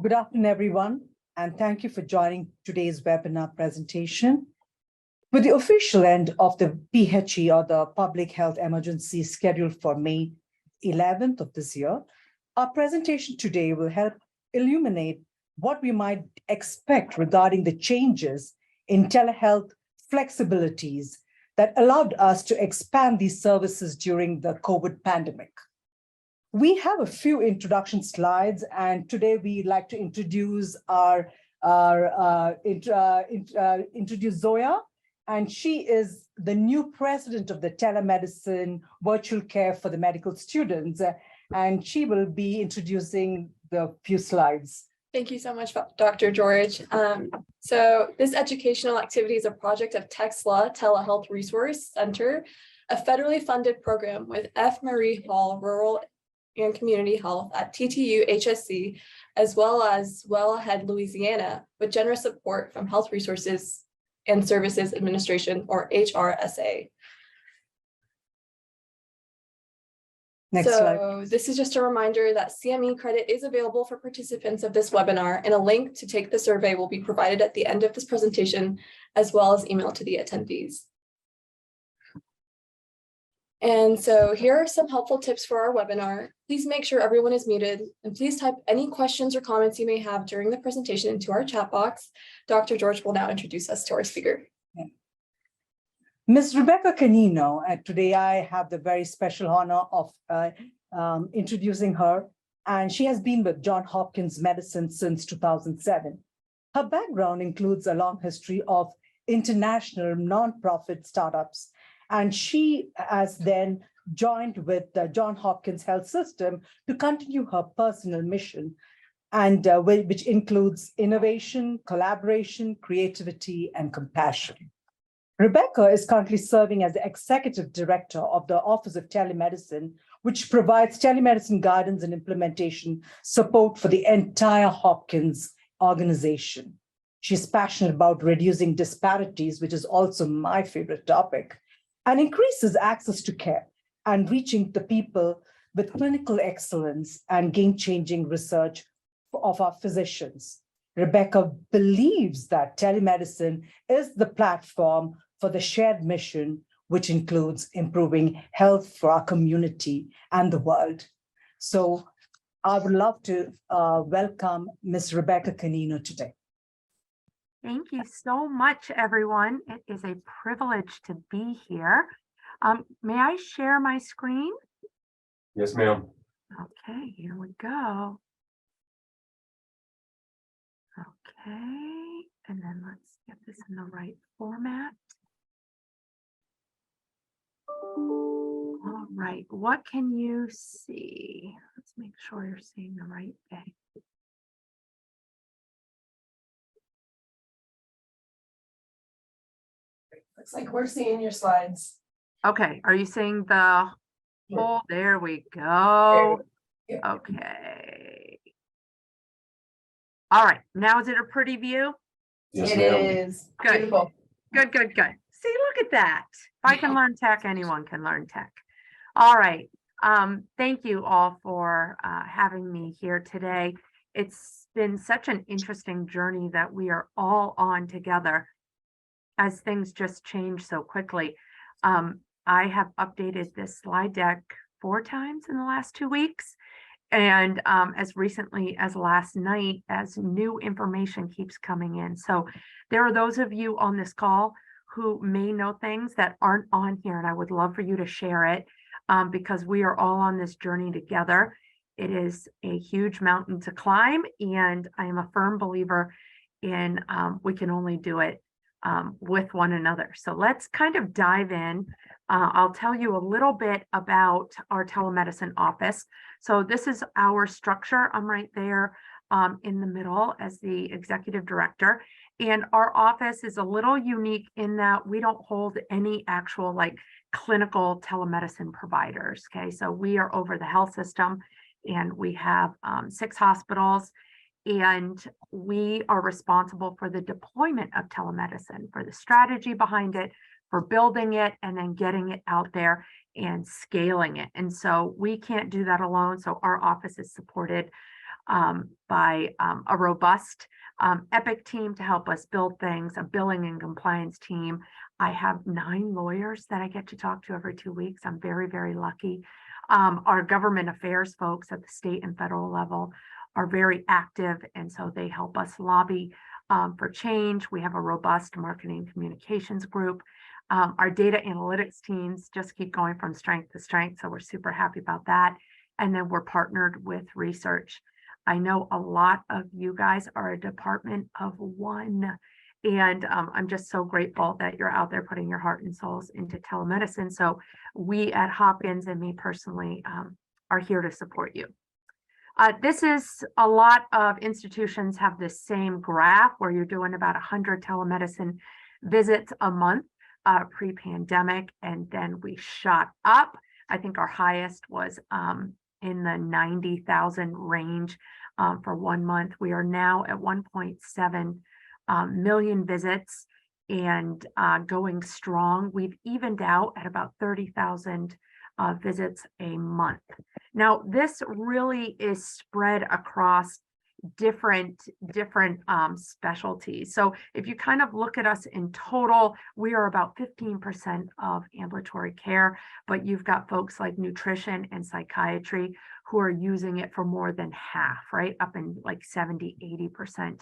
Good afternoon, everyone, and thank you for joining today's webinar presentation. With the official end of the PHE, or the Public Health Emergency, scheduled for May 11th of this year, our presentation today will help illuminate what we might expect regarding the changes in telehealth flexibilities that allowed us to expand these services during the COVID pandemic. We have a few introduction slides, and today we'd like to introduce introduce Zoya, and she is the new president of the Telemedicine Virtual Care for the medical students, and she will be introducing the few slides. Thank you so much, Dr. George. So this educational activity is a project of TexLa Telehealth Resource Center, a federally funded program with F. Marie Hall Rural and Community Health at TTU HSC, as well as Wellhead, Louisiana, with generous support from Health Resources and Services Administration, or HRSA. Next slide. This is just a reminder that CME credit is available for participants of this webinar, and a link to take the survey will be provided at the end of this presentation, as well as emailed to the attendees. And so here are some helpful tips for our webinar. Please make sure everyone is muted, and please type any questions or comments you may have during the presentation into our chat box. Dr. George will now introduce us to our speaker. Ms. Rebecca Canino, and today I have the very special honor of introducing her, and she has been with Johns Hopkins Medicine since 2007. Her background includes a long history of international nonprofit startups, and she has then joined with the Johns Hopkins Health System to continue her personal mission, and which includes innovation, collaboration, creativity, and compassion. Rebecca is currently serving as the executive director of the Office of Telemedicine, which provides telemedicine guidance and implementation support for the entire Hopkins organization. She's passionate about reducing disparities, which is also my favorite topic, and increases access to care and reaching the people with clinical excellence and game-changing research of our physicians. Rebecca believes that telemedicine is the platform for the shared mission, which includes improving health for our community and the world. So I would love to welcome Ms. Rebecca Canino today. Thank you so much, everyone. It is a privilege to be here. May I share my screen? Yes, ma'am. Okay, here we go. Okay, and then let's get this in the right format. All right, what can you see? Let's make sure you're seeing the right thing. Looks like we're seeing your slides. Okay, are you seeing the whole? There we go. Okay. All right, now is it a pretty view? Yes, It ma'am. is. Good. Beautiful. Good, good, good. See, look at that. If I can learn tech, anyone can learn tech. All right. Thank you all for having me here today. It's been such an interesting journey that we are all on together as things just change so quickly. I have updated this slide deck 4 times in the last 2 weeks. And as recently as last night, as new information keeps coming in. So there are those of you on this call who may know things that aren't on here, and I would love for you to share it because we are all on this journey together. It is a huge mountain to climb, and I am a firm believer in we can only do it with one another. So let's kind of dive in. I'll tell you a little bit about our telemedicine office. So this is our structure. I'm right there in the middle as the executive director. And our office is a little unique in that we don't hold any actual like clinical telemedicine providers. Okay, so we are over the health system, and we have 6 hospitals, and we are responsible for the deployment of telemedicine, for the strategy behind it, for building it, and then getting it out there and scaling it. And so we can't do that alone. So our office is supported by a robust Epic team to help us build things, a billing and compliance team. I have 9 lawyers that I get to talk to every 2 weeks. I'm very, very lucky. Our government affairs folks at the state and federal level are very active, and so they help us lobby for change. We have a robust marketing communications group. Our data analytics teams just keep going from strength to strength, so we're super happy about that. And then we're partnered with research. I know a lot of you guys are a department of one, and I'm just so grateful that you're out there putting your heart and souls into telemedicine. So we at Hopkins and me personally are here to support you. This is a lot of institutions have the same graph where you're doing about 100 telemedicine visits a month pre-pandemic, and then we shot up. I think our highest was in the 90,000 range for 1 month. We are now at 1.7 million visits and going strong. We've evened out at about 30,000 visits a month. Now, this really is spread across different specialties. So if you kind of look at us in total, we are about 15% of ambulatory care, but you've got folks like nutrition and psychiatry who are using it for more than half, right? Up in like 70-80%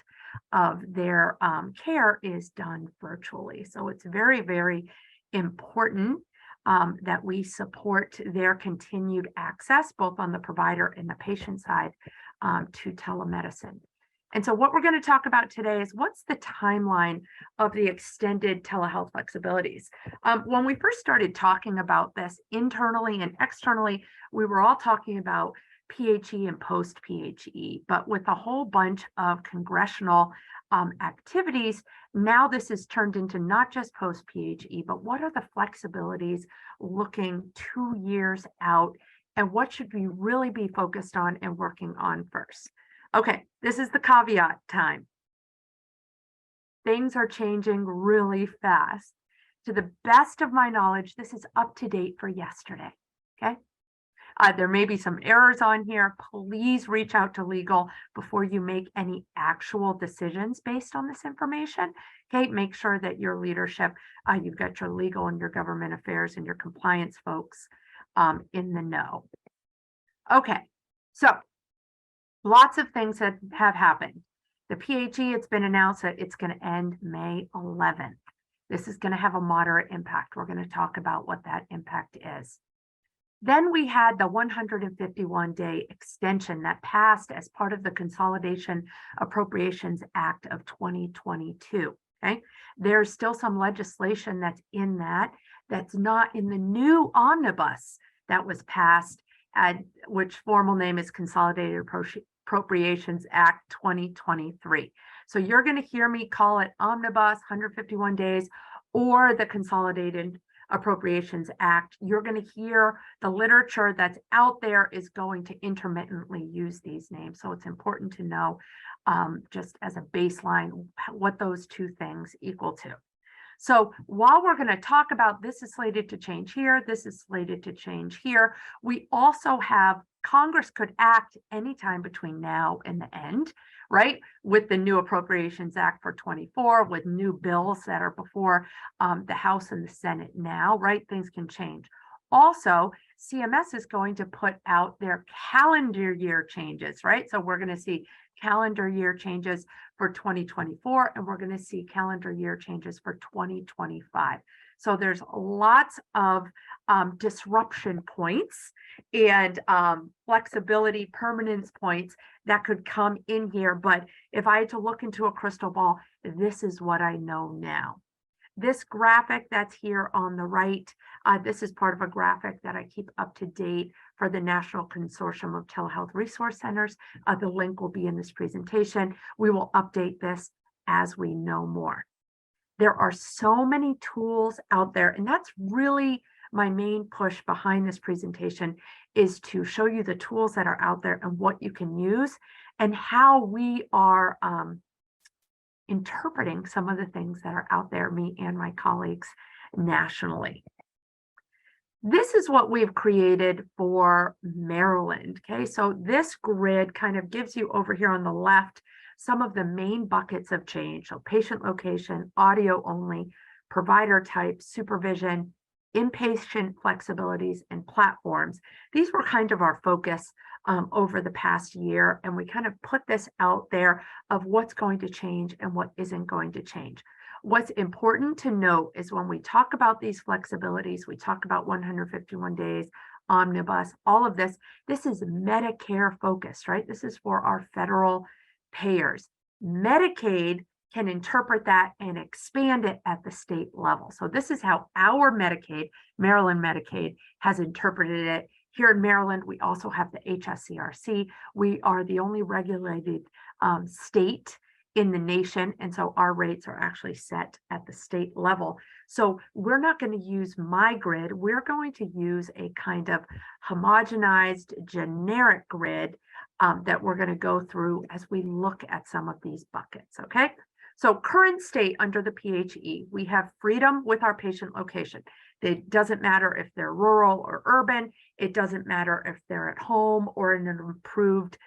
of their care is done virtually. So it's very, very important that we support their continued access, both on the provider and the patient side, to telemedicine. And so what we're going to talk about today is what's the timeline of the extended telehealth flexibilities. When we first started talking about this internally and externally, we were all talking about PHE and post-PHE, but with a whole bunch of congressional activities, now this is turned into not just post-PHE, but what are the flexibilities looking 2 years out, and what should we really be focused on and working on first? Okay, this is the caveat time. Things are changing really fast. To the best of my knowledge, this is up to date for yesterday, okay? There may be some errors on here. Please reach out to legal before you make any actual decisions based on this information. Okay, make sure that your leadership, you've got your legal and your government affairs and your compliance folks in the know. Okay, so lots of things that have happened. The PHE, it's been announced that it's going to end May 11th. This is going to have a moderate impact. We're going to talk about what that impact is. Then we had the 151-day extension that passed as part of the Consolidation Appropriations Act of 2022. Okay, there's still some legislation that's in that's not in the new omnibus that was passed, which formal name is Consolidated Appropriations Act 2023. So you're going to hear me call it omnibus 151 days or the Consolidated Appropriations Act. You're going to hear the literature that's out there is going to intermittently use these names. So it's important to know just as a baseline what those two things equal to. So while we're going to talk about this is slated to change here, this is slated to change here, we also have Congress could act anytime between now and the end, right? With the new Appropriations Act for 24, with new bills that are before the House and the Senate now, right? Things can change. Also, CMS is going to put out their calendar year changes, right? So we're going to see calendar year changes for 2024, and we're going to see calendar year changes for 2025. So there's lots of disruption points and flexibility permanence points that could come in here. But if I had to look into a crystal ball, this is what I know now. This graphic that's here on the right, this is part of a graphic that I keep up to date for the National Consortium of Telehealth Resource Centers. The link will be in this presentation. We will update this as we know more. There are so many tools out there, and that's really my main push behind this presentation, is to show you the tools that are out there and what you can use and how we are interpreting some of the things that are out there, me and my colleagues nationally. This is what we've created for Maryland. Okay, so this grid kind of gives you over here on the left some of the main buckets of change. So patient location, audio only, provider type, supervision, inpatient flexibilities, and platforms. These were kind of our focus over the past year, and we kind of put this out there of what's going to change and what isn't going to change. What's important to note is when we talk about these flexibilities, we talk about 151 days, omnibus, all of this, this is Medicare focused, right? This is for our federal payers. Medicaid can interpret that and expand it at the state level. So this is how our Medicaid, Maryland Medicaid, has interpreted it. Here in Maryland, we also have the HSCRC. We are the only regulated state in the nation, and so our rates are actually set at the state level. So we're not going to use my grid. We're going to use a kind of homogenized generic grid that we're going to go through as we look at some of these buckets. Okay, so current state under the PHE, we have freedom with our patient location. It doesn't matter if they're rural or urban. It doesn't matter if they're at home or in an improved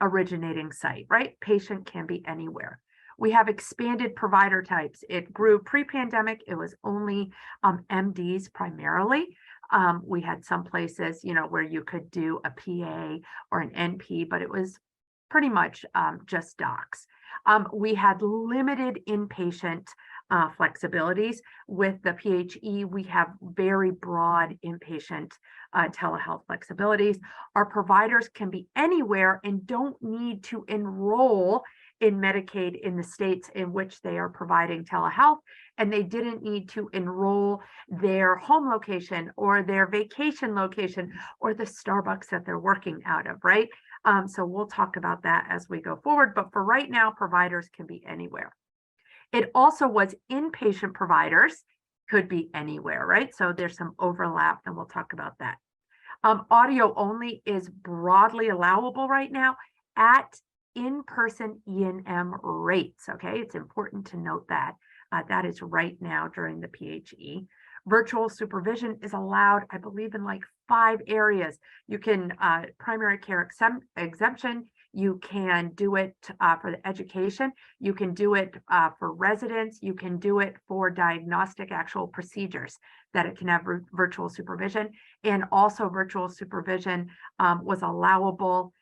originating site, right? Patient can be anywhere. We have expanded provider types. It grew pre-pandemic. It was only MDs primarily. We had some places, you know, where you could do a PA or an NP, but it was pretty much just docs. We had limited inpatient flexibilities. With the PHE, we have very broad inpatient telehealth flexibilities. Our providers can be anywhere and don't need to enroll in Medicaid in the states in which they are providing telehealth, and they didn't need to enroll their home location or their vacation location or the Starbucks that they're working out of, right? So we'll talk about that as we go forward, but for right now, providers can be anywhere. It also was inpatient providers, could be anywhere, right? So there's some overlap, and we'll talk about that. Audio only is broadly allowable right now at in-person E&M rates, okay? It's important to note that. That is right now during the PHE. Virtual supervision is allowed, I believe, in like 5 areas. You can, primary care exemption, you can do it for the education, you can do it for residents, you can do it for diagnostic actual procedures that it can have virtual supervision, and also virtual supervision was allowable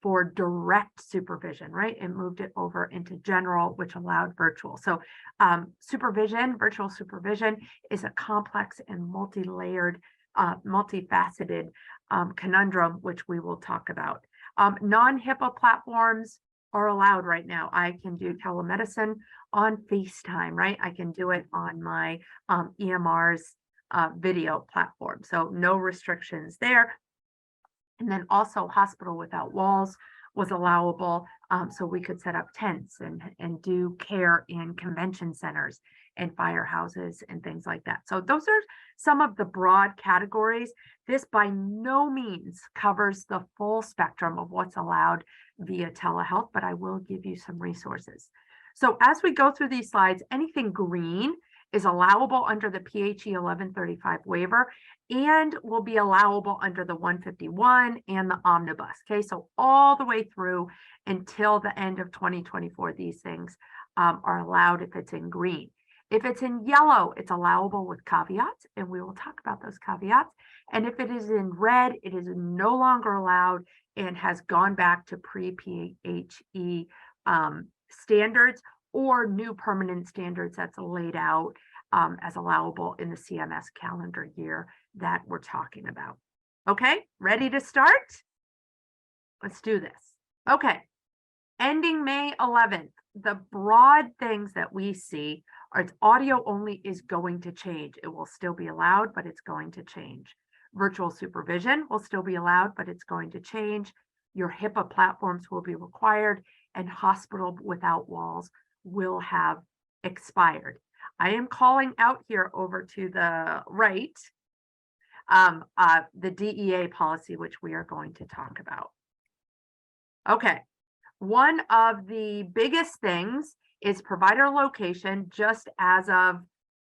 for direct supervision, right? It moved it over into general, which allowed virtual. So virtual supervision is a complex and multi-layered, multifaceted conundrum, which we will talk about. Non-HIPAA platforms are allowed right now. I can do telemedicine on FaceTime, right? I can do it on my EMR's video platform. So no restrictions there. And then also hospital without walls was allowable. So we could set up tents and do care in convention centers and firehouses and things like that. So those are some of the broad categories. This by no means covers the full spectrum of what's allowed via telehealth, but I will give you some resources. So as we go through these slides, anything green is allowable under the PHE 1135 waiver and will be allowable under the 151 and the omnibus. Okay, so all the way through until the end of 2024, these things are allowed if it's in green. If it's in yellow, it's allowable with caveats, and we will talk about those caveats. And if it is in red, it is no longer allowed and has gone back to pre-PHE standards or new permanent standards that's laid out as allowable in the CMS calendar year that we're talking about. Okay, ready to start? Let's do this. Okay, ending May 11th, the broad things that we see are it's audio only is going to change. It will still be allowed, but it's going to change. Virtual supervision will still be allowed, but it's going to change. Your HIPAA platforms will be required, and hospital without walls will have expired. I am calling out here over to the right, the DEA policy, which we are going to talk about. Okay, one of the biggest things is provider location just as of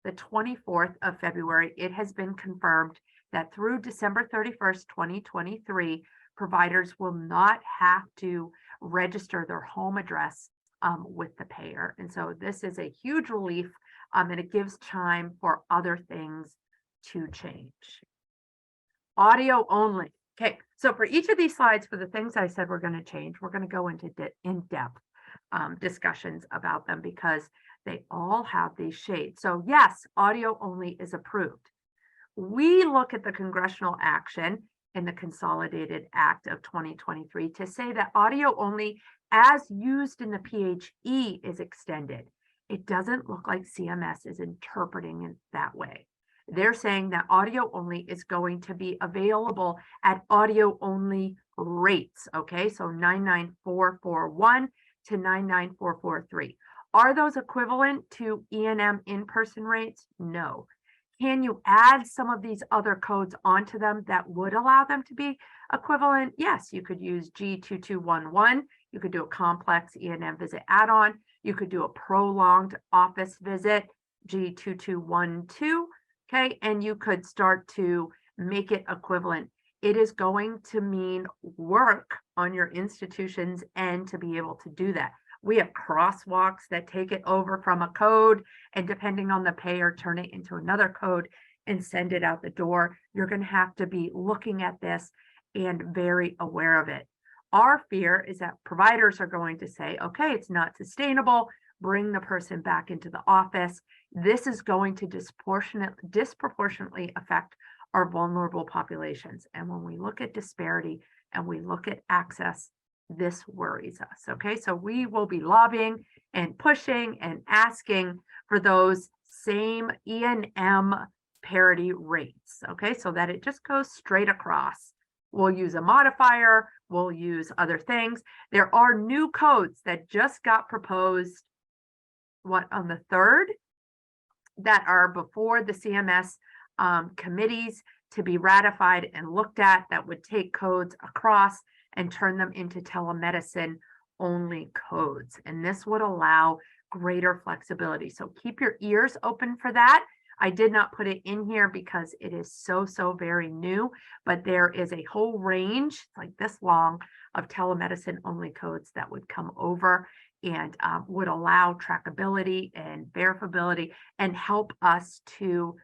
the 24th of February, it has been confirmed that through December 31st, 2023, providers will not have to register their home address with the payer. And so this is a huge relief, and it gives time for other things to change. Audio only. Okay, so for each of these slides, for the things I said we're going to change, we're going to go into in-depth discussions about them because they all have these shades. So yes, audio only is approved. We look at the congressional action in the Consolidated Act of 2023 to say that audio only as used in the PHE is extended. It doesn't look like CMS is interpreting it that way. They're saying that audio only is going to be available at audio only rates. Okay, so 99441 to 99443. Are those equivalent to E&M in-person rates? No. Can you add some of these other codes onto them that would allow them to be equivalent? Yes, you could use G2211. You could do a complex E&M visit add-on. You could do a prolonged office visit, G2212. Okay, and you could start to make it equivalent. It is going to mean work on your institution's end to be able to do that. We have crosswalks that take it over from a code, and depending on the payer, turn it into another code and send it out the door. You're going to have to be looking at this and very aware of it. Our fear is that providers are going to say, okay, it's not sustainable, bring the person back into the office. This is going to disproportionately affect our vulnerable populations. And when we look at disparity and we look at access, this worries us. Okay, so we will be lobbying and pushing and asking for those same E&M parity rates. Okay, so that it just goes straight across. We'll use a modifier, we'll use other things. There are new codes that just got proposed, on the 3rd, that are before the CMS committees to be ratified and looked at, that would take codes across and turn them into telemedicine only codes. And this would allow greater flexibility. So keep your ears open for that. I did not put it in here because it is so very new, but there is a whole range like this long of telemedicine only codes that would come over and would allow trackability and verifiability and help us to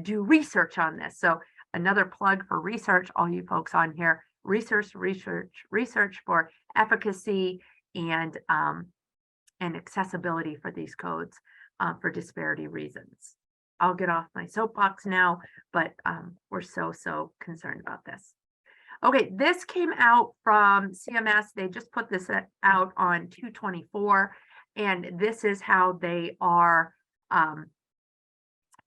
do research on this. So another plug for research, all you folks on here, research for efficacy and accessibility for these codes for disparity reasons. I'll get off my soapbox now, but we're so concerned about this. Okay, this came out from CMS. They just put this out on 2/24, and this is how they are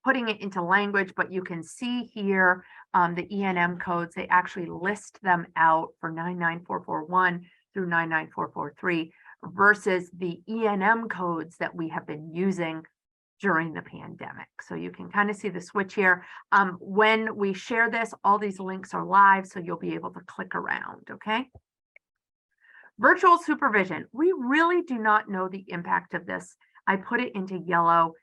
putting it into language, but you can see here the E&M codes. They actually list them out for 99441 through 99443 versus the E&M codes that we have been using during the pandemic. So you can kind of see the switch here. When we share this, all these links are live, so you'll be able to click around, okay? Virtual supervision. We really do not know the impact of this. I put it into yellow.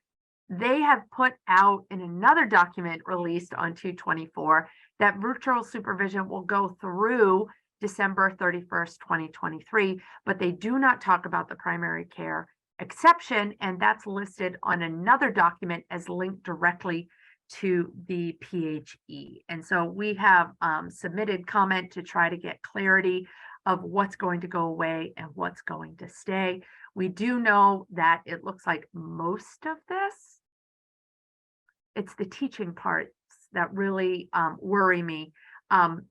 They have put out in another document released on 2/24 that virtual supervision will go through December 31st, 2023, but they do not talk about the primary care exception, and that's listed on another document as linked directly to the PHE. And so we have submitted comment to try to get clarity of what's going to go away and what's going to stay. We do know that it looks like most of this, it's the teaching parts that really worry me. That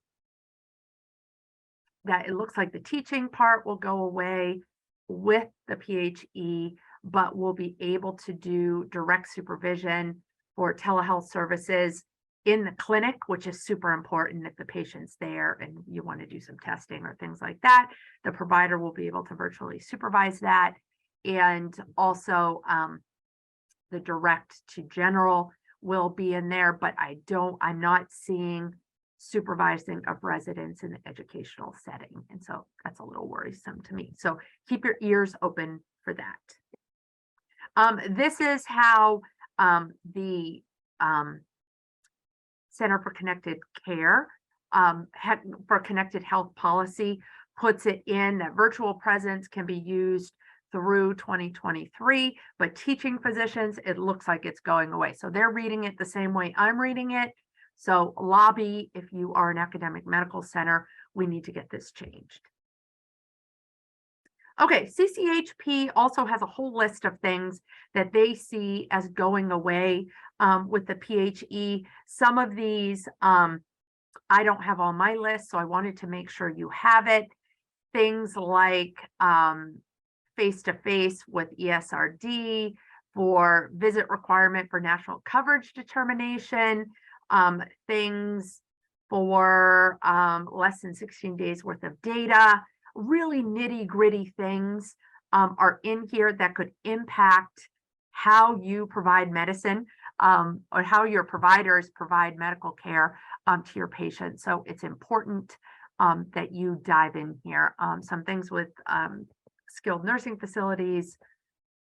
it looks like the teaching part will go away with the PHE, but we'll be able to do direct supervision for telehealth services in the clinic, which is super important if the patient's there and you want to do some testing or things like that. The provider will be able to virtually supervise that. And also the direct to general will be in there, but I'm not seeing supervising of residents in the educational setting. And so that's a little worrisome to me. So keep your ears open for that. This is how the Center for Connected Care, for Connected Health Policy puts it in that virtual presence can be used through 2023, but teaching physicians, it looks like it's going away. So they're reading it the same way I'm reading it. So lobby, if you are an academic medical center, we need to get this changed. Okay, CCHP also has a whole list of things that they see as going away with the PHE. Some of these I don't have on my list, so I wanted to make sure you have it. Things like face-to-face with ESRD, for visit requirement for national coverage determination, things for less than 16 days worth of data, really nitty-gritty things are in here that could impact how you provide medicine or how your providers provide medical care to your patients. So it's important that you dive in here. Some things with skilled nursing facilities,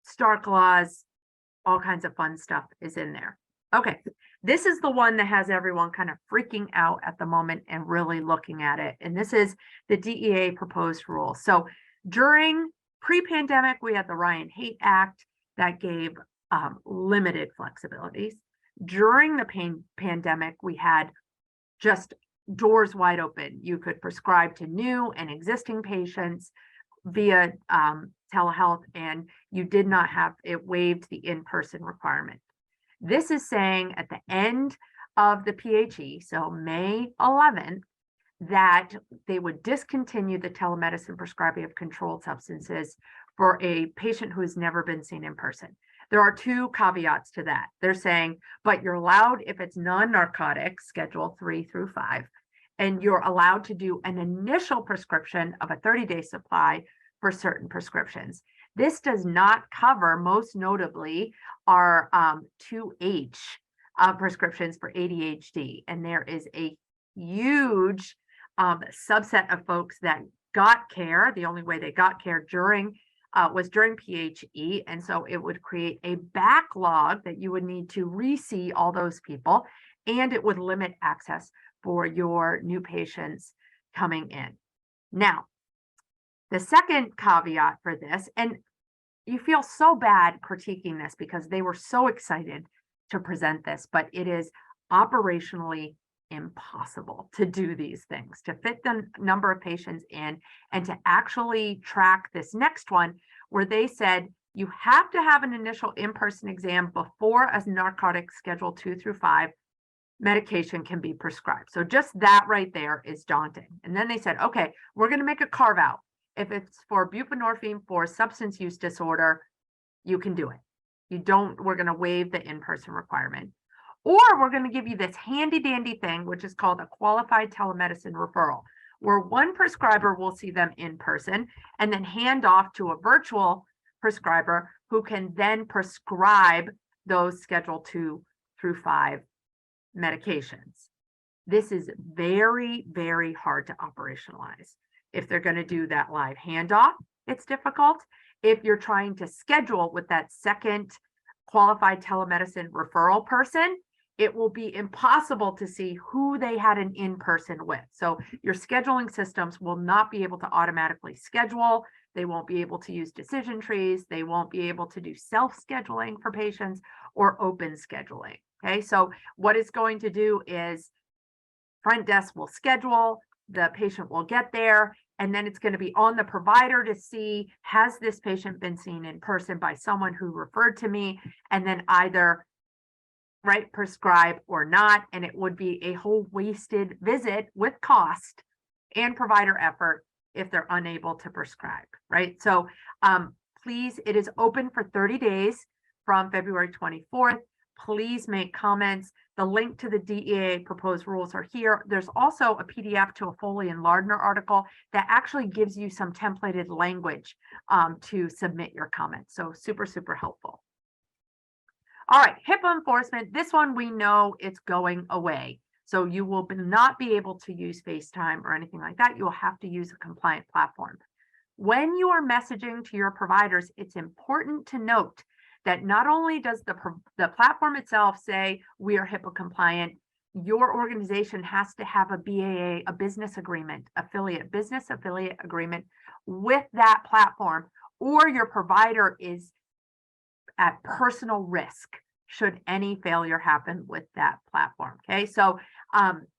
Stark laws, all kinds of fun stuff is in there. Okay, this is the one that has everyone kind of freaking out at the moment and really looking at it. And this is the DEA proposed rule. So during pre-pandemic, we had the Ryan Haight Act that gave limited flexibilities. During the pandemic, we had just doors wide open. You could prescribe to new and existing patients via telehealth, and you did not have, it waived the in-person requirement. This is saying at the end of the PHE, so May 11th, that they would discontinue the telemedicine prescribing of controlled substances for a patient who has never been seen in person. There are two caveats to that. They're saying, but you're allowed if it's non-narcotic, Schedule 3 through 5, and you're allowed to do an initial prescription of a 30-day supply for certain prescriptions. This does not cover, most notably, our 2H prescriptions for ADHD. And there is a huge subset of folks that got care. The only way they got care was during PHE. And so it would create a backlog that you would need to re-see all those people, and it would limit access for your new patients coming in. Now, the second caveat for this, and you feel so bad critiquing this because they were so excited to present this, but it is operationally impossible to do these things, to fit the number of patients in, and to actually track this next one where they said you have to have an initial in-person exam before a narcotic Schedule 2 through 5 medication can be prescribed. So just that right there is daunting. And then they said, okay, we're going to make a carve out. If it's for buprenorphine for substance use disorder, you can do it. We're going to waive the in-person requirement. Or we're going to give you this handy dandy thing, which is called a qualified telemedicine referral, where one prescriber will see them in person and then hand off to a virtual prescriber who can then prescribe those Schedule 2 through 5 medications. This is very, very hard to operationalize. If they're going to do that live handoff, it's difficult. If you're trying to schedule with that second qualified telemedicine referral person, it will be impossible to see who they had an in-person with. So your scheduling systems will not be able to automatically schedule. They won't be able to use decision trees. They won't be able to do self-scheduling for patients or open scheduling. Okay, so what it's going to do is front desk will schedule, the patient will get there, and then it's going to be on the provider to see, has this patient been seen in person by someone who referred to me, and then either prescribe or not. And it would be a whole wasted visit with cost and provider effort if they're unable to prescribe, right? So please, it is open for 30 days from February 24th. Please make comments. The link to the DEA proposed rules are here. There's also a PDF to a Foley and Lardner article that actually gives you some templated language to submit your comments. So super, super helpful. All right, HIPAA enforcement. This one we know it's going away. So you will not be able to use FaceTime or anything like that. You will have to use a compliant platform. When you are messaging to your providers, it's important to note that not only does the platform itself say we are HIPAA compliant, your organization has to have a BAA, a business affiliate agreement with that platform, or your provider is at personal risk should any failure happen with that platform. Okay, so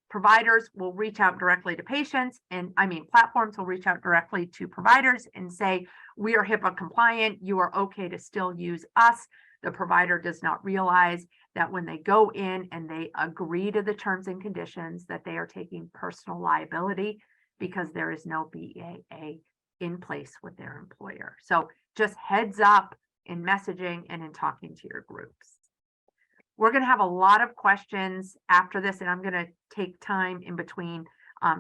providers will reach out directly to patients, and platforms will reach out directly to providers and say, we are HIPAA compliant, you are okay to still use us. The provider does not realize that when they go in and they agree to the terms and conditions, that they are taking personal liability because there is no BAA in place with their employer. So just heads up in messaging and in talking to your groups. We're going to have a lot of questions after this, and I'm going to take time in between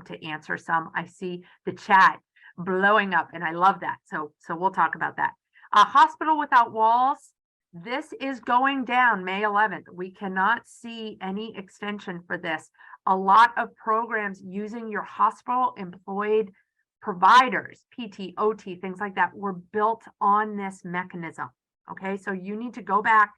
to answer some. I see the chat blowing up, and I love that. So we'll talk about that. Hospital Without Walls. This is going down May 11th. We cannot see any extension for this. A lot of programs using your hospital employed providers, PT, OT, things like that, were built on this mechanism. Okay, so you need to go back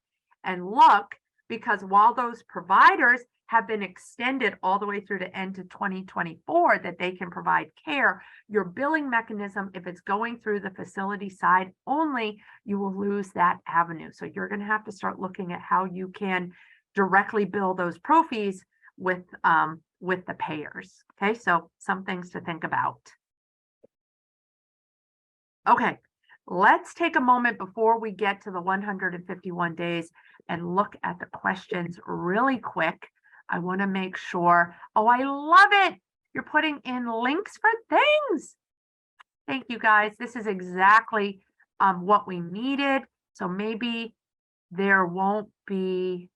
and look, because while those providers have been extended all the way through to end to 2024 that they can provide care, your billing mechanism, if it's going through the facility side only, you will lose that avenue. So you're going to have to start looking at how you can directly bill those pro fees with the payers. Okay, so some things to think about. Okay, let's take a moment before we get to the 151 days and look at the questions really quick. I want to make sure. Oh, I love it. You're putting in links for things. Thank you, guys. This is exactly what we needed. So maybe there won't be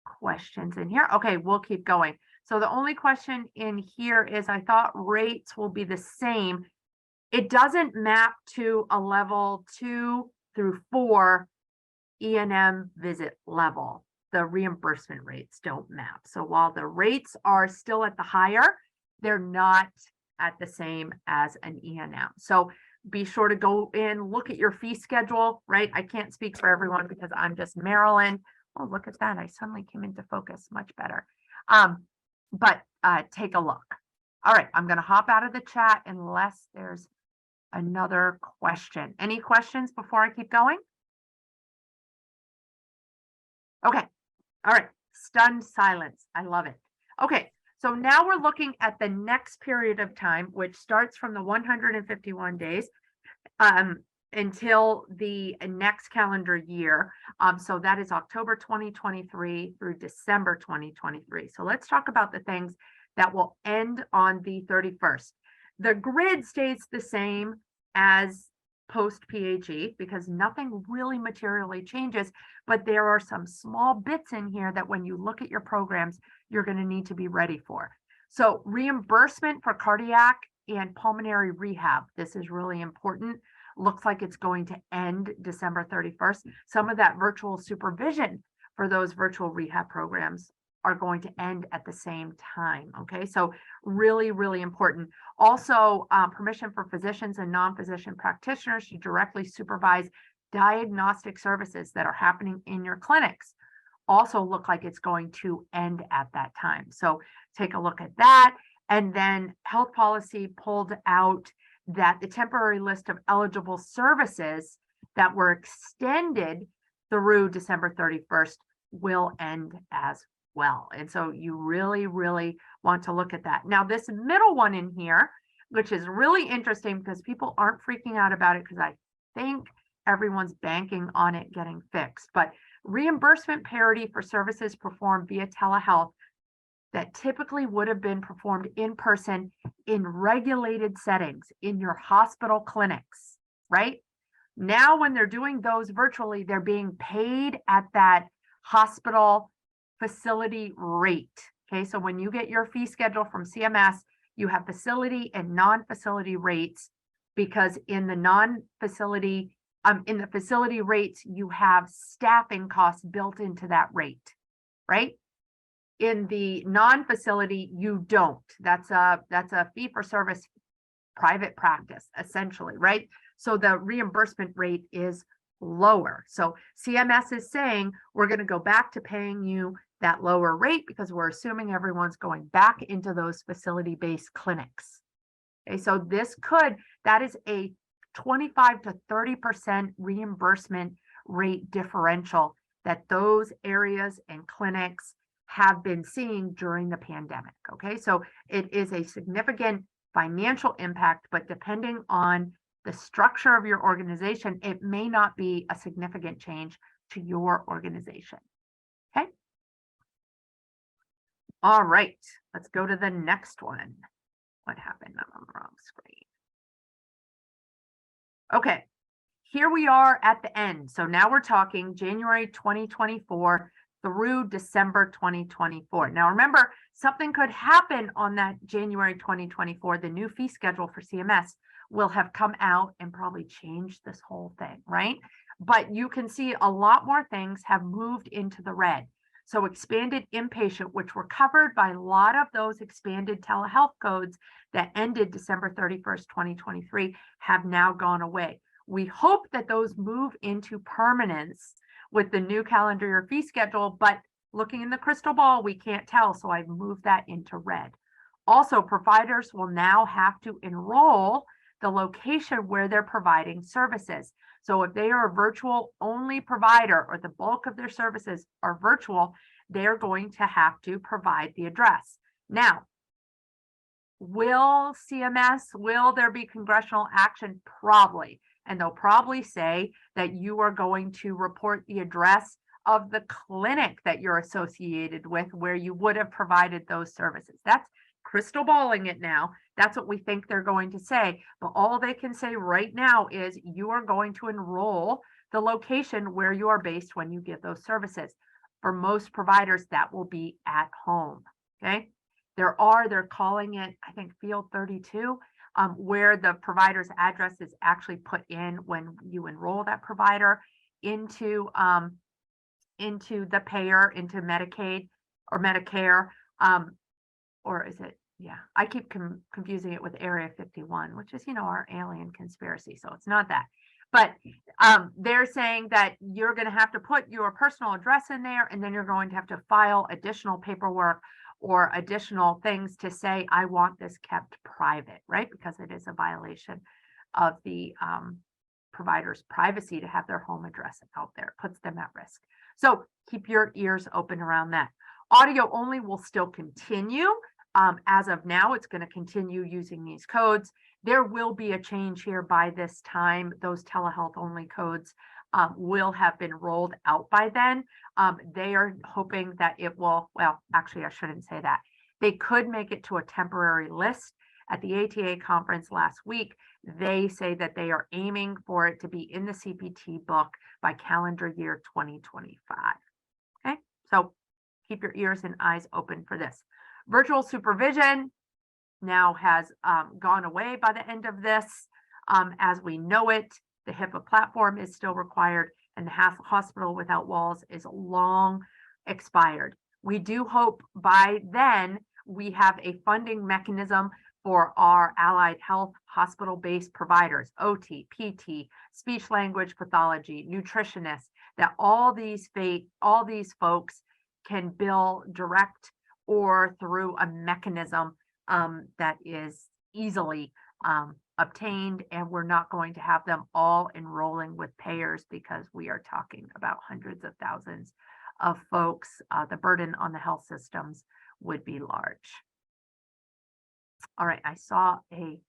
questions in here. Okay, we'll keep going. So the only question in here is, I thought rates will be the same. It doesn't map to a level 2 through 4 E&M visit level. The reimbursement rates don't map. So while the rates are still at the higher, they're not at the same as an E&M. So be sure to go in, look at your fee schedule, right? I can't speak for everyone because I'm just Maryland. Oh, look at that. I suddenly came into focus much better. But take a look. All right, I'm going to hop out of the chat unless there's another question. Any questions before I keep going? Okay. All right. Stunned silence. I love it. Okay. So now we're looking at the next period of time, which starts from the 151 days until the next calendar year. So that is October 2023 through December 2023. So let's talk about the things that will end on the 31st. The grid stays the same as post PHE because nothing really materially changes, but there are some small bits in here that when you look at your programs, you're going to need to be ready for. So reimbursement for cardiac and pulmonary rehab. This is really important. Looks like it's going to end December 31st. Some of that virtual supervision for those virtual rehab programs are going to end at the same time. Okay, so really, really important. Also, permission for physicians and non-physician practitioners to directly supervise diagnostic services that are happening in your clinics also look like it's going to end at that time. So take a look at that. And then health policy pulled out that the temporary list of eligible services that were extended through December 31st will end as well. And so you really, really want to look at that. Now, this middle one in here, which is really interesting because people aren't freaking out about it because I think everyone's banking on it getting fixed. But reimbursement parity for services performed via telehealth that typically would have been performed in person in regulated settings in your hospital clinics, right? Now, when they're doing those virtually, they're being paid at that hospital facility rate. Okay, so when you get your fee schedule from CMS, you have facility and non-facility rates, because in the non-facility, in the facility rates, you have staffing costs built into that rate, right? In the non-facility, you don't. That's a fee for service private practice, essentially, right? So the reimbursement rate is lower. So CMS is saying we're going to go back to paying you that lower rate because we're assuming everyone's going back into those facility-based clinics. Okay, so that is a 25 to 30% reimbursement rate differential that those areas and clinics have been seeing during the pandemic. Okay, so it is a significant financial impact, but depending on the structure of your organization, it may not be a significant change to your organization. Okay. All right, let's go to the next one. What happened? I'm on the wrong screen. Okay, here we are at the end. So now we're talking January 2024 through December 2024. Now remember, something could happen on that January 2024. The new fee schedule for CMS will have come out and probably changed this whole thing, right? But you can see a lot more things have moved into the red. So expanded inpatient, which were covered by a lot of those expanded telehealth codes that ended December 31st, 2023, have now gone away. We hope that those move into permanence with the new calendar year fee schedule, but looking in the crystal ball, we can't tell. So I've moved that into red. Also, providers will now have to enroll the location where they're providing services. So if they are a virtual only provider or the bulk of their services are virtual, they're going to have to provide the address. Now, will there be congressional action? Probably. And they'll probably say that you are going to report the address of the clinic that you're associated with where you would have provided those services. That's crystal balling it now. That's what we think they're going to say. But all they can say right now is you are going to enroll the location where you are based when you give those services. For most providers, that will be at home. Okay. They're calling it, I think, Field 32. Where the provider's address is actually put in when you enroll that provider into the payer, into Medicaid or Medicare, or is it? Yeah, I keep confusing it with Area 51, which is, our alien conspiracy. So it's not that. But they're saying that you're going to have to put your personal address in there, and then you're going to have to file additional paperwork or additional things to say, I want this kept private, right? Because it is a violation of the provider's privacy to have their home address out there. It puts them at risk. So keep your ears open around that. Audio only will still continue. As of now, it's going to continue using these codes. There will be a change here by this time. Those telehealth only codes will have been rolled out by then. They are hoping that it will, well, actually, I shouldn't say that. They could make it to a temporary list. At the ATA conference last week, they say that they are aiming for it to be in the CPT book by calendar year 2025. Okay, so keep your ears and eyes open for this. Virtual supervision now has gone away by the end of this. As we know it, the HIPAA platform is still required, and the hospital without walls is long expired. We do hope by then we have a funding mechanism for our allied health hospital-based providers, OT, PT, speech language pathology, nutritionists, that all these folks can bill direct or through a mechanism that is easily obtained, and we're not going to have them all enrolling with payers because we are talking about hundreds of thousands of folks. The burden on the health systems would be large. All right, I saw a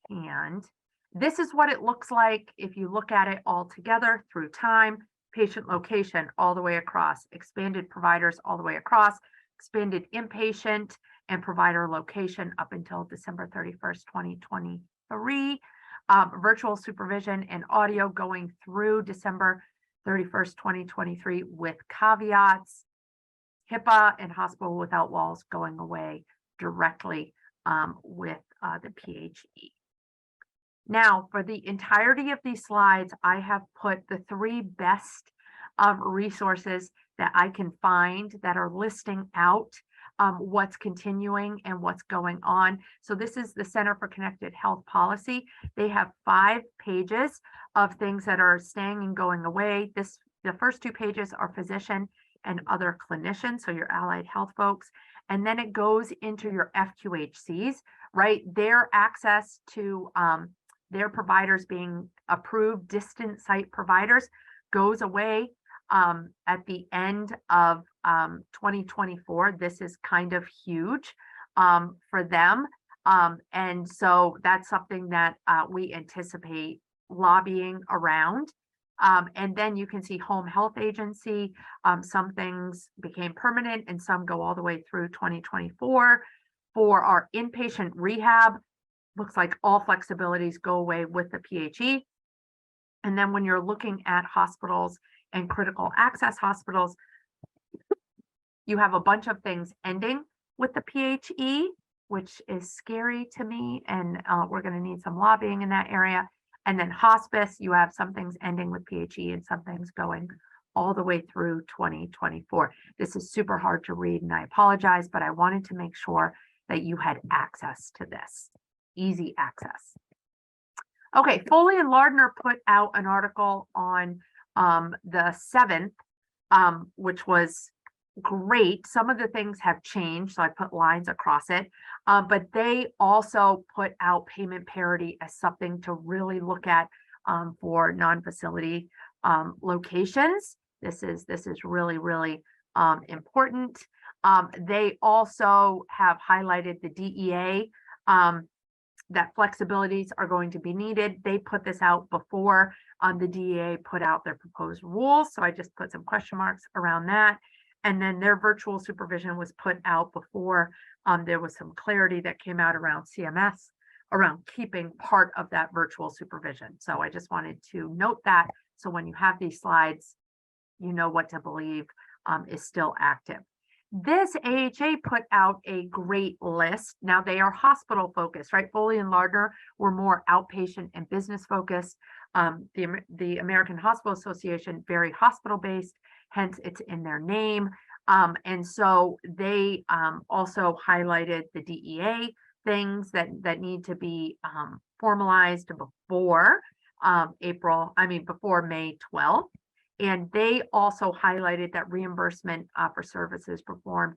hand. This is what it looks like if you look at it all together through time, patient location all the way across, expanded providers all the way across, expanded inpatient and provider location up until December 31st, 2023, virtual supervision and audio going through December 31st, 2023 with caveats, HIPAA and hospital without walls going away directly with the PHE. Now, for the entirety of these slides, I have put the 3 best resources that I can find that are listing out what's continuing and what's going on. So this is the Center for Connected Health Policy. They have 5 pages of things that are staying and going away. The first 2 pages are physician and other clinicians, so your allied health folks. And then it goes into your FQHCs, right? Their access to their providers being approved distant site providers goes away at the end of 2024. This is kind of huge for them. And so that's something that we anticipate lobbying around. And then you can see home health agency. Some things became permanent and some go all the way through 2024. For our inpatient rehab, looks like all flexibilities go away with the PHE. And then when you're looking at hospitals and critical access hospitals, you have a bunch of things ending with the PHE, which is scary to me. And we're going to need some lobbying in that area. And then hospice, you have some things ending with PHE and some things going all the way through 2024. This is super hard to read and I apologize, but I wanted to make sure that you had access to this, easy access. Okay, Foley and Lardner put out an article on the 7th, which was great. Some of the things have changed, so I put lines across it, but they also put out payment parity as something to really look at for non-facility locations. This is really, really important. They also have highlighted the DEA, that flexibilities are going to be needed. They put this out before the DEA put out their proposed rules, so I just put some question marks around that. And then their virtual supervision was put out before there was some clarity that came out around CMS around keeping part of that virtual supervision. So I just wanted to note that. So when you have these slides, you know what to believe is still active. This AHA put out a great list. Now they are hospital focused, right? Foley and Lardner were more outpatient and business focused. The American Hospital Association, very hospital based, hence it's in their name. And so they also highlighted the DEA things that need to be formalized before before May 12th. And they also highlighted that reimbursement for services performed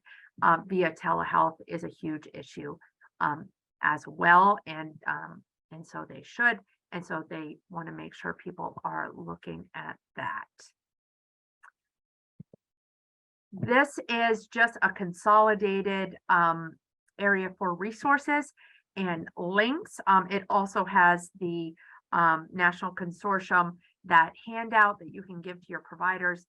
via telehealth is a huge issue as well. And so they should. And so they want to make sure people are looking at that. This is just a consolidated area for resources and links. It also has the National Consortium, that handout that you can give to your providers.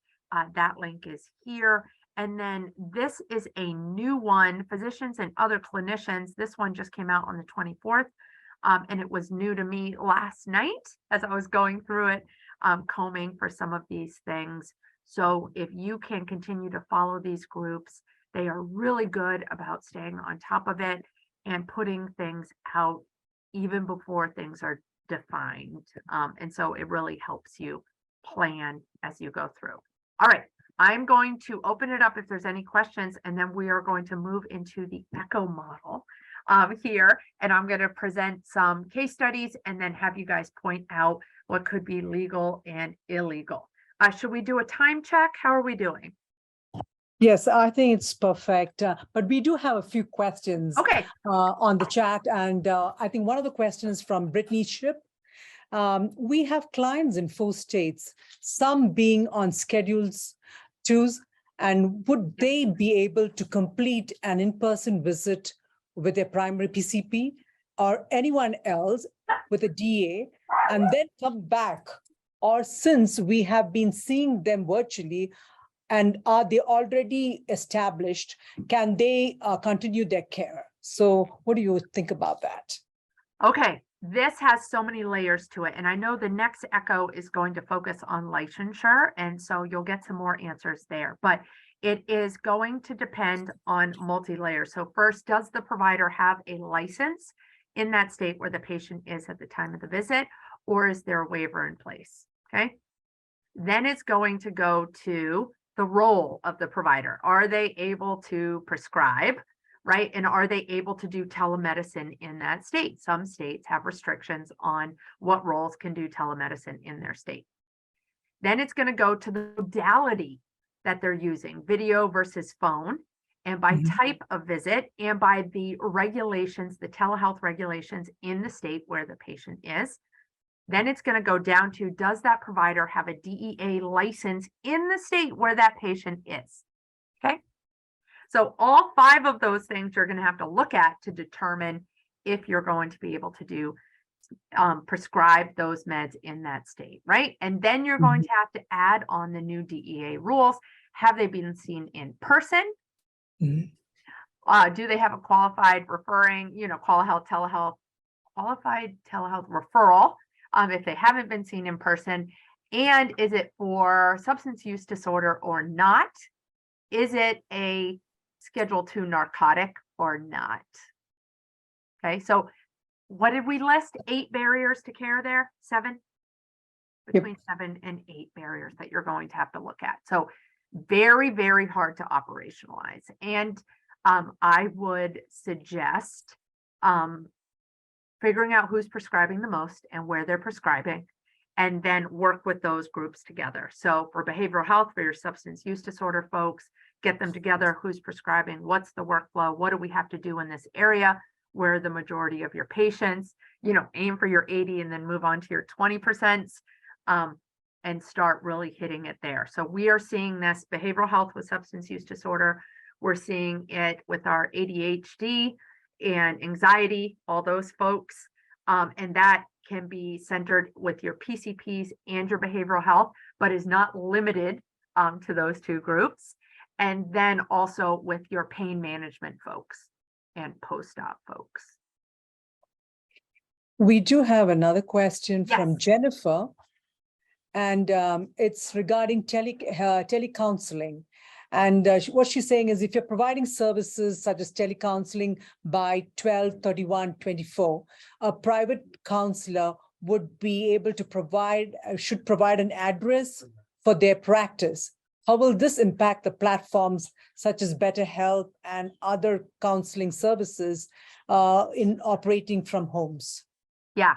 That link is here. And then this is a new one, physicians and other clinicians. This one just came out on the 24th. And it was new to me last night as I was going through it, combing for some of these things. So if you can continue to follow these groups, they are really good about staying on top of it and putting things out even before things are defined. And so it really helps you plan as you go through. All right, I'm going to open it up if there's any questions, and then we are going to move into the ECHO model here, and I'm going to present some case studies and then have you guys point out what could be legal and illegal. Should we do a time check? How are we doing? Yes, I think it's perfect. But we do have a few questions on the chat. And I think one of the questions from Brittany Ship. We have clients in 4 states, some being on schedules 2s, and would they be able to complete an in-person visit with their primary PCP or anyone else with a DA and then come back? Or since we have been seeing them virtually, and are they already established, can they continue their care? So what do you think about that? Okay, this has so many layers to it. And I know the next ECHO is going to focus on licensure. And so you'll get some more answers there. But it is going to depend on multi-layers. So first, does the provider have a license in that state where the patient is at the time of the visit? Or is there a waiver in place? Okay. Then it's going to go to the role of the provider. Are they able to prescribe, right? And are they able to do telemedicine in that state? Some states have restrictions on what roles can do telemedicine in their state. Then it's going to go to the modality that they're using, video versus phone, and by type of visit, and by the regulations, the telehealth regulations in the state where the patient is. Then it's going to go down to, does that provider have a DEA license in the state where that patient is? Okay. So all 5 of those things you're going to have to look at to determine if you're going to be able to do prescribe those meds in that state, right? And then you're going to have to add on the new DEA rules. Have they been seen in person? Do they have a qualified referring, qualified telehealth referral if they haven't been seen in person? And is it for substance use disorder or not? Is it a Schedule II narcotic or not? Okay, so what did we list? 8 barriers to care there? 7? Between 7 and 8 barriers that you're going to have to look at. So very, very hard to operationalize. And I would suggest figuring out who's prescribing the most and where they're prescribing, and then work with those groups together. So for behavioral health, for your substance use disorder folks, get them together. Who's prescribing? What's the workflow? What do we have to do in this area where the majority of your patients, aim for your 80 and then move on to your 20%, and start really hitting it there. So we are seeing this behavioral health with substance use disorder. We're seeing it with our ADHD and anxiety, all those folks. And that can be centered with your PCPs and your behavioral health, but is not limited to those 2 groups. And then also with your pain management folks and post-op folks. We do have another question from Yes. Jennifer, and it's regarding telecounseling. And what she's saying is, if you're providing services such as telecounseling by 12/31/24, a private counselor would be able to should provide an address for their practice. How will this impact the platforms such as BetterHelp and other counseling services in operating from homes? Yeah.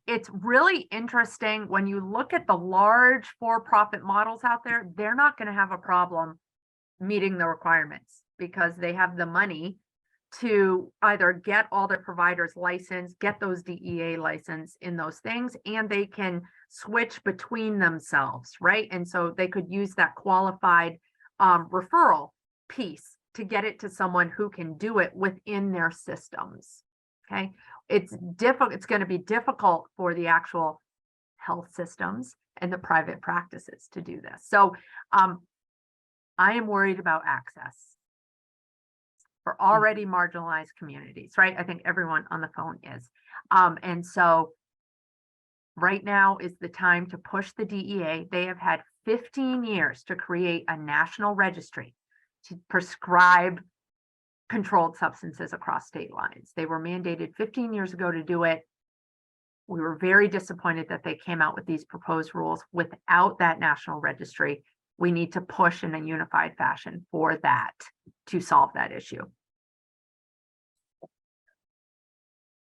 It's really interesting when you look at the large for-profit models out there, they're not going to have a problem meeting the requirements because they have the money to either get all their providers licensed, get those DEA license in those things, and they can switch between themselves, right? And so they could use that qualified referral piece to get it to someone who can do it within their systems. Okay, it's difficult. It's going to be difficult for the actual health systems and the private practices to do this. So I am worried about access for already marginalized communities, right? I think everyone on the phone is. And so right now is the time to push the DEA. They have had 15 years to create a national registry to prescribe controlled substances across state lines. They were mandated 15 years ago to do it. We were very disappointed that they came out with these proposed rules without that national registry. We need to push in a unified fashion for that to solve that issue.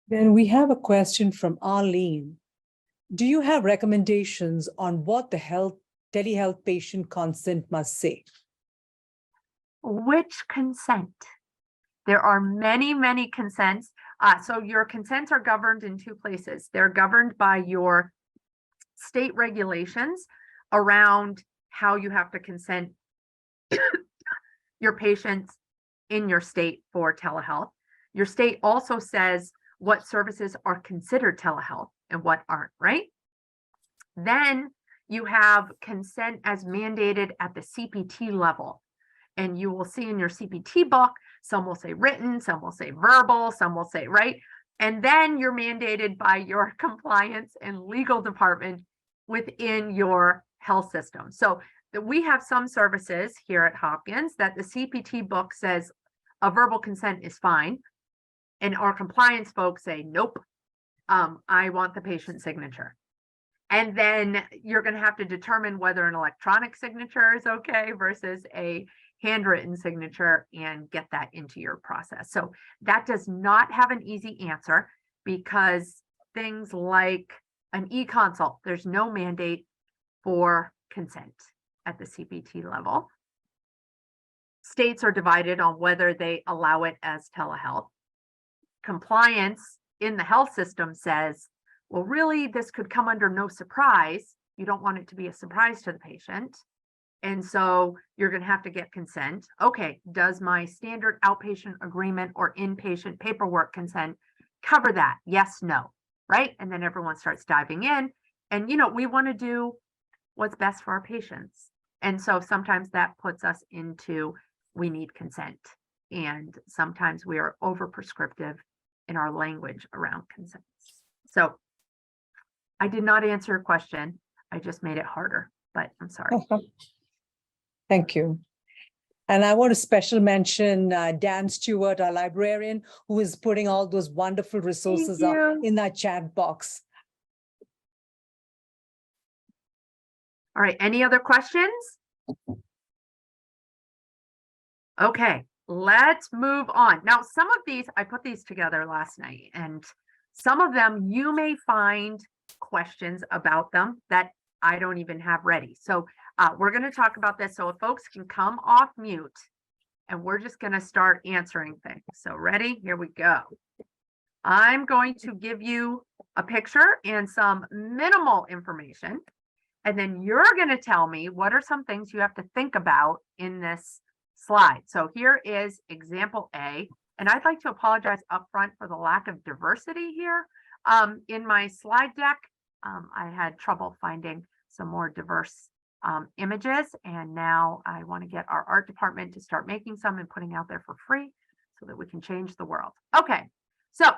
Then we have a question from Arlene. Do you have recommendations on what the telehealth patient consent must say? Which consent? There are many, many consents. So your consents are governed in 2 places. They're governed by your state regulations around how you have to consent your patients in your state for telehealth. Your state also says what services are considered telehealth and what aren't, right? Then you have consent as mandated at the CPT level. And you will see in your CPT book, some will say written, some will say verbal, some will say, right? And then you're mandated by your compliance and legal department within your health system. So we have some services here at Hopkins that the CPT book says a verbal consent is fine. And our compliance folks say, nope, I want the patient signature. And then you're going to have to determine whether an electronic signature is okay versus a handwritten signature and get that into your process. So that does not have an easy answer, because things like an e-consult, there's no mandate for consent at the CPT level. States are divided on whether they allow it as telehealth. Compliance in the health system says, well, really, this could come under no surprise. You don't want it to be a surprise to the patient. And so you're going to have to get consent. Okay, does my standard outpatient agreement or inpatient paperwork consent cover that? Yes, no, right? And then everyone starts diving in. And, we want to do what's best for our patients. And so sometimes that puts us into, we need consent. And sometimes we are over prescriptive in our language around consent. So I did not answer your question. I just made it harder, but I'm sorry. Thank you. And I want to special mention Dan Stewart, our librarian, who is putting all those wonderful resources up you. in that chat box. All right, any other questions? Okay, let's move on. Now, some of these, I put these together last night, and some of them you may find questions about them that I don't even have ready. So we're going to talk about this. So if folks can come off mute, and we're just going to start answering things. So ready? Here we go. I'm going to give you a picture and some minimal information. And then you're going to tell me what are some things you have to think about in this slide. So here is example A. And I'd like to apologize upfront for the lack of diversity here. In my slide deck, I had trouble finding some more diverse images. And now I want to get our art department to start making some and putting out there for free so that we can change the world. Okay, so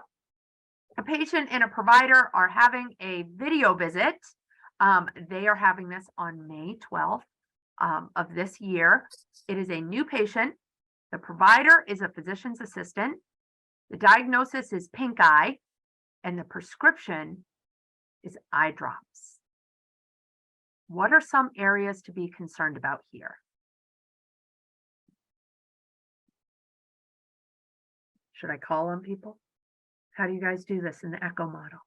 a patient and a provider are having a video visit. They are having this on May 12th of this year. It is a new patient. The provider is a physician's assistant. The diagnosis is pink eye, and the prescription is eye drops. What are some areas to be concerned about here? Should I call on people? How do you guys do this in the echo model?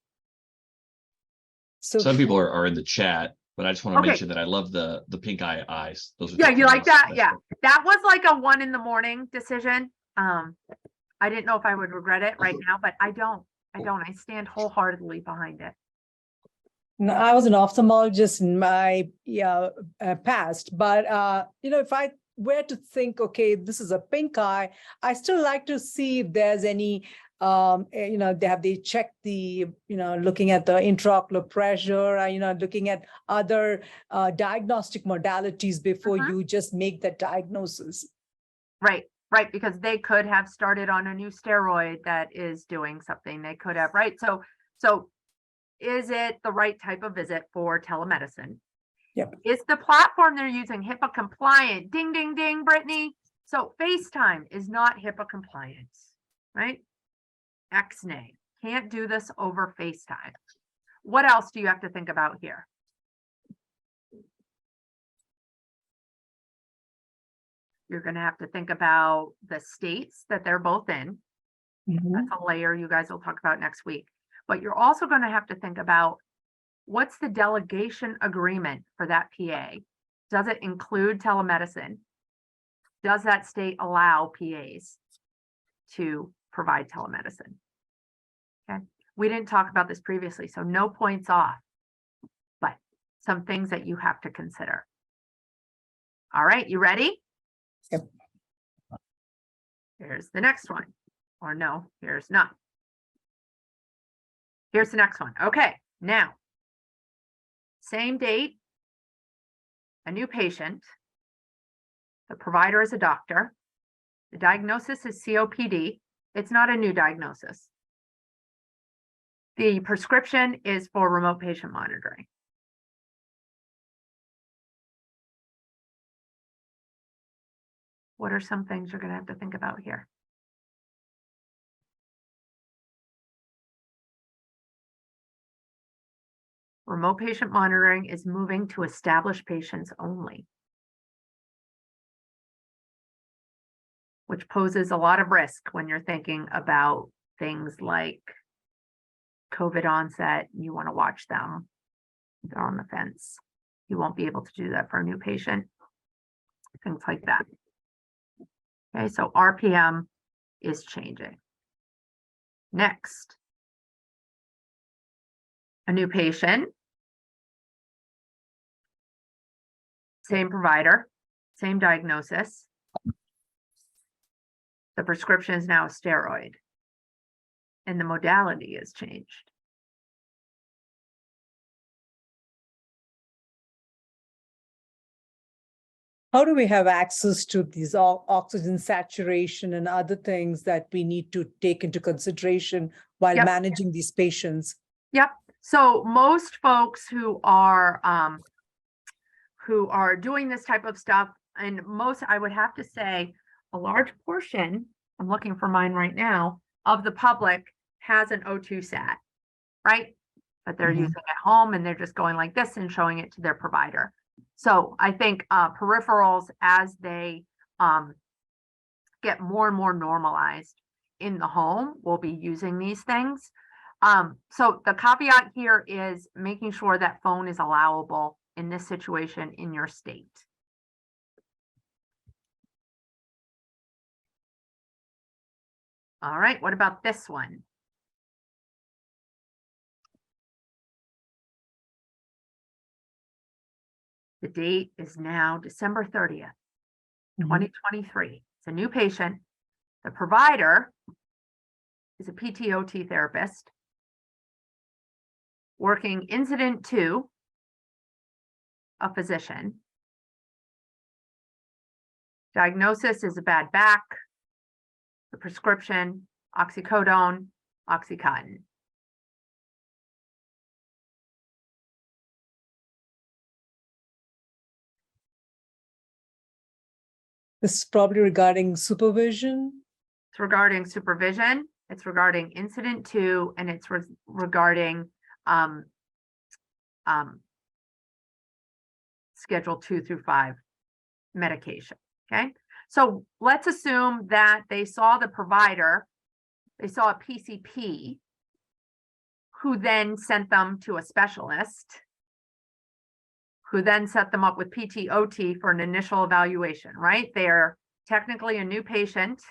So Some people are in the chat, but I just want to Okay. mention that I love the pink eye eyes. Those are Yeah, just you the like most- that? that's Yeah, the- that was like a 1 a.m. decision. I didn't know if I would regret it right now, but I don't. I stand wholeheartedly behind it. no, I was an ophthalmologist in my past, but if I were to think, okay, this is a pink eye, I still like to see if there's any they checked the, looking at the intraocular pressure, looking at other diagnostic modalities before Mhm. you just make that diagnosis. Right, because they could have started on a new steroid that is doing something. They could have, right? So is it the right type of visit for telemedicine? Yep. Is the platform they're using HIPAA compliant? Ding, ding, ding, Brittany. So FaceTime is not HIPAA compliant, right? XNay, can't do this over FaceTime. What else do you have to think about here? You're going to have to think about the states that they're both in. Mhm. That's a layer you guys will talk about next week. But you're also going to have to think about what's the delegation agreement for that PA? Does it include telemedicine? Does that state allow PAs to provide telemedicine? Okay, we didn't talk about this previously, so no points off, but some things that you have to consider. All right, you ready? Yep. Here's the next one. Or no, here's not. Here's the next one. Okay, now, same date, a new patient. The provider is a doctor. The diagnosis is COPD. It's not a new diagnosis. The prescription is for remote patient monitoring. What are some things you're going to have to think about here? Remote patient monitoring is moving to established patients only, which poses a lot of risk when you're thinking about things like COVID onset. You want to watch them. They're on the fence. You won't be able to do that for a new patient. Things like that. Okay, so RPM is changing. Next, a new patient, same provider, same diagnosis. The prescription is now a steroid, and the modality has changed. How do we have access to these oxygen saturation and other things that we need to take into consideration while Yep. managing these patients? Yep. So most folks who are doing this type of stuff, and most, I would have to say, a large portion, I'm looking for mine right now, of the public has an O2 sat, right? That they're Mhm. using at home, and they're just going like this and showing it to their provider. So I think peripherals, as they get more and more normalized in the home, will be using these things. So the caveat here is making sure that phone is allowable in this situation in your state. All right, what about this one? The date is now December 30th, Mhm. 2023. It's a new patient. The provider is a PTOT therapist working incident to a physician. Diagnosis is a bad back. The prescription, oxycodone, Oxycontin. This is probably regarding supervision. It's regarding supervision, it's regarding incident to, and it's regarding schedule 2 through 5 medication. Okay, so let's assume that they saw the provider, they saw a PCP who then sent them to a specialist, who then set them up with PTOT for an initial evaluation, right? They're technically a new patient.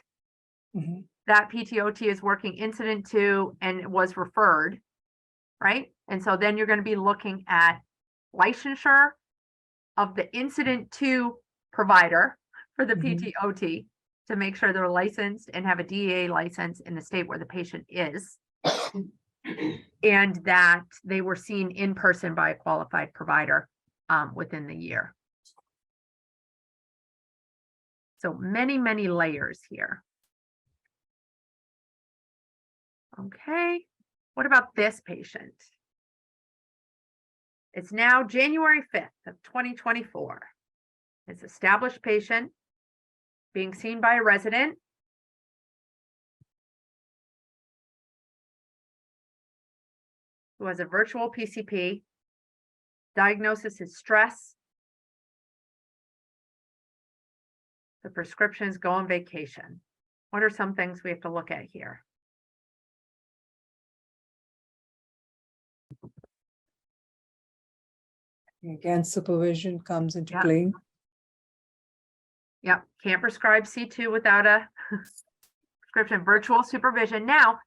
Mhm. That PTOT is working incident to and was referred, right? And so then you're going to be looking at licensure of the incident to provider for the Mhm. PTOT to make sure they're licensed and have a DEA license in the state where the patient is, and that they were seen in person by a qualified provider within the year. So many, many layers here. Okay, what about this patient? It's now January 5th of 2024. It's established patient being seen by a resident. Who has a virtual PCP. Diagnosis is stress. The prescription is go on vacation. What are some things we have to look at here? Again, supervision comes into Yeah. play. Yep, can't prescribe C2 without a prescription. Virtual supervision. Now,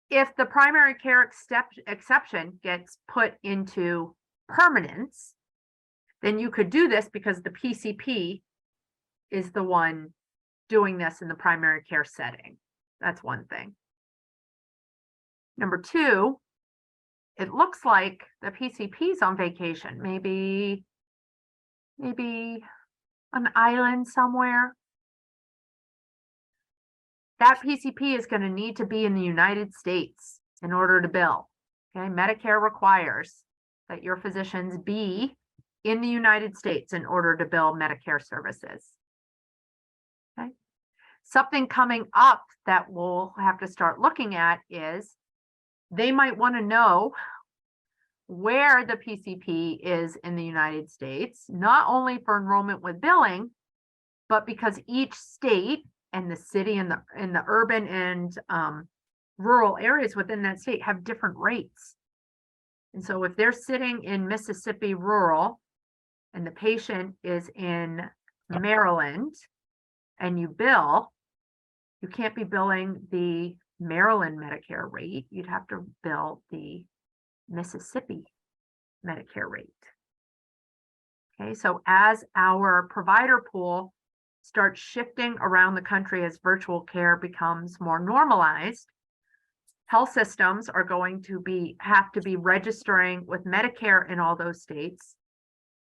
if the primary care exception gets put into permanence, then you could do this because the PCP is the one doing this in the primary care setting. That's one thing. Number two, it looks like the PCP is on vacation, maybe an island somewhere. That PCP is going to need to be in the United States in order to bill. Okay, Medicare requires that your physicians be in the United States in order to bill Medicare services. Okay, something coming up that we'll have to start looking at is they might want to know where the PCP is in the United States, not only for enrollment with billing, but because each state and the city and the urban and rural areas within that state have different rates. And so if they're sitting in Mississippi rural and the patient is in Maryland and you bill, you can't be billing the Maryland Medicare rate. You'd have to bill the Mississippi Medicare rate. Okay, so as our provider pool starts shifting around the country as virtual care becomes more normalized, health systems are going to have to be registering with Medicare in all those states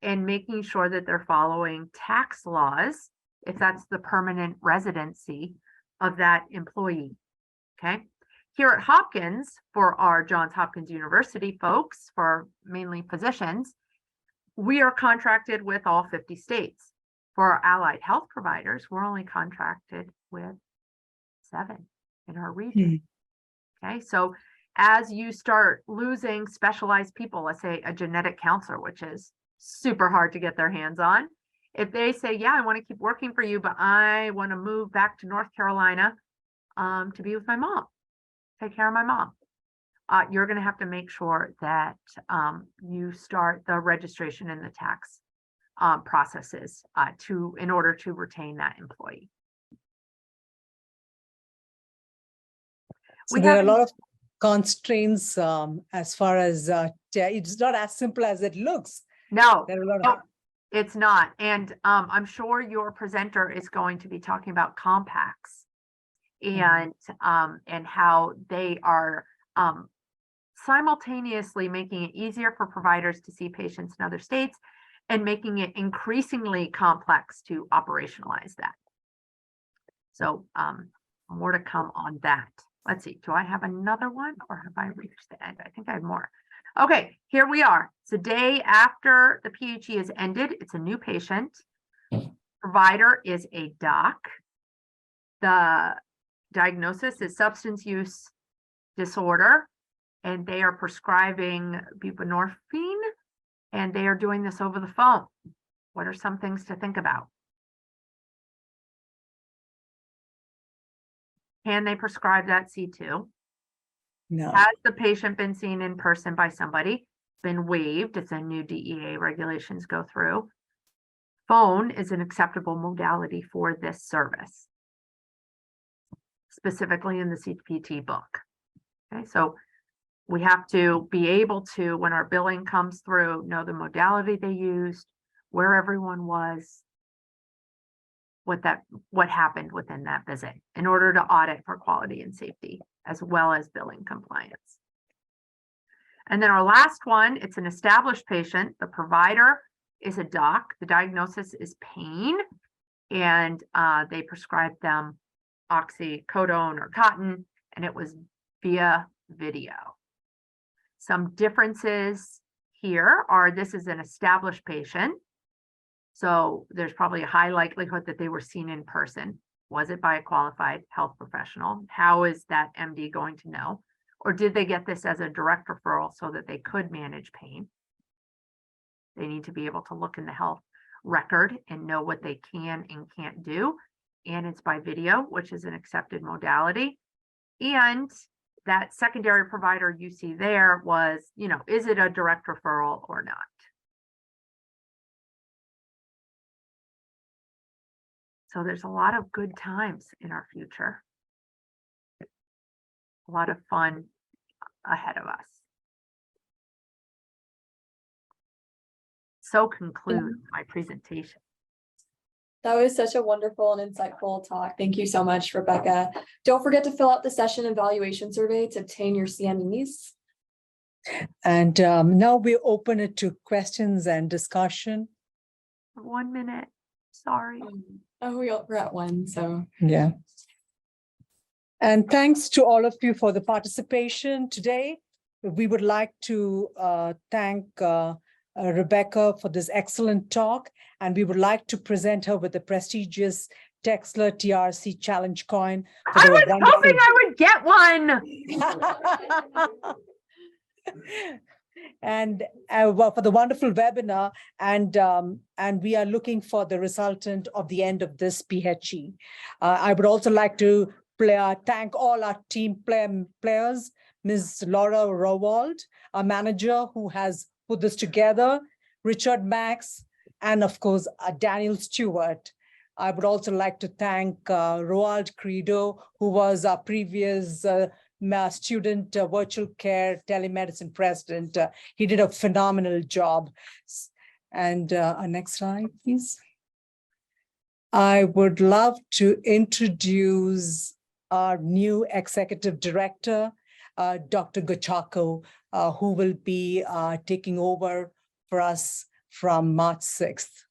and making sure that they're following tax laws, if that's the permanent residency of that employee. Okay. Here at Hopkins, for our Johns Hopkins University folks, for mainly physicians, we are contracted with all 50 states. For our allied health providers, we're only contracted with 7 in our region. Okay, so as you start losing specialized people, let's say a genetic counselor, which is super hard to get their hands on, if they say, yeah, I want to keep working for you, but I want to move back to North Carolina to be with my mom, take care of my mom, you're going to have to make sure that you start the registration and the tax processes in order to retain that employee. So there are a lot of constraints as far as it's not as simple as it looks. No, There are a lot of it's not. And I'm sure your presenter is going to be talking about compacts and how they are simultaneously making it easier for providers to see patients in other states and making it increasingly complex to operationalize that. So more to come on that. Let's see, do I have another one or have I reached the end? I think I have more. Okay, here we are. It's the day after the PHE is ended. It's a new patient. Provider is a doc. The diagnosis is substance use disorder, and they are prescribing buprenorphine, and they are doing this over the phone. What are some things to think about? Can they prescribe that C2? no. Has the patient been seen in person by somebody? Been waived if the new DEA regulations go through? Phone is an acceptable modality for this service, specifically in the CPT book. Okay, so we have to be able to, when our billing comes through, know the modality they used, where everyone was, what happened within that visit in order to audit for quality and safety, as well as billing compliance. And then our last one, it's an established patient. The provider is a doc. The diagnosis is pain, and they prescribed them oxycodone or cotton, and it was via video. Some differences here are this is an established patient. So there's probably a high likelihood that they were seen in person. Was it by a qualified health professional? How is that MD going to know? Or did they get this as a direct referral so that they could manage pain? They need to be able to look in the health record and know what they can and can't do. And it's by video, which is an accepted modality. And that secondary provider you see there was, is it a direct referral or not? So there's a lot of good times in our future. A lot of fun ahead of us. So concludes my presentation. That was such a wonderful and insightful talk. Thank you so much, Rebecca. Don't forget to fill out the session evaluation survey to obtain your CMEs. And now we open it to questions and discussion. 1 minute, sorry. Oh, we're at 1, so. Yeah. And thanks to all of you for the participation today. We would like to thank Rebecca for this excellent talk, and we would like to present her with the prestigious TexLa TRC Challenge Coin. I was hoping I would get one. and for the wonderful webinar. And we are looking for the resultant of the end of this PHE. I would also like to thank all our team players, Ms. Laura Rowald, our manager who has put this together, Richard Max, and of course, Daniel Stewart. I would also like to thank Roald Credo, who was our previous student virtual care telemedicine president. He did a phenomenal job. And next slide, please. I would love to introduce our new executive director, Dr. Gachako, who will be taking over for us from March 6th.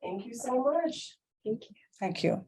Thank you so much. Thank you. Thank you.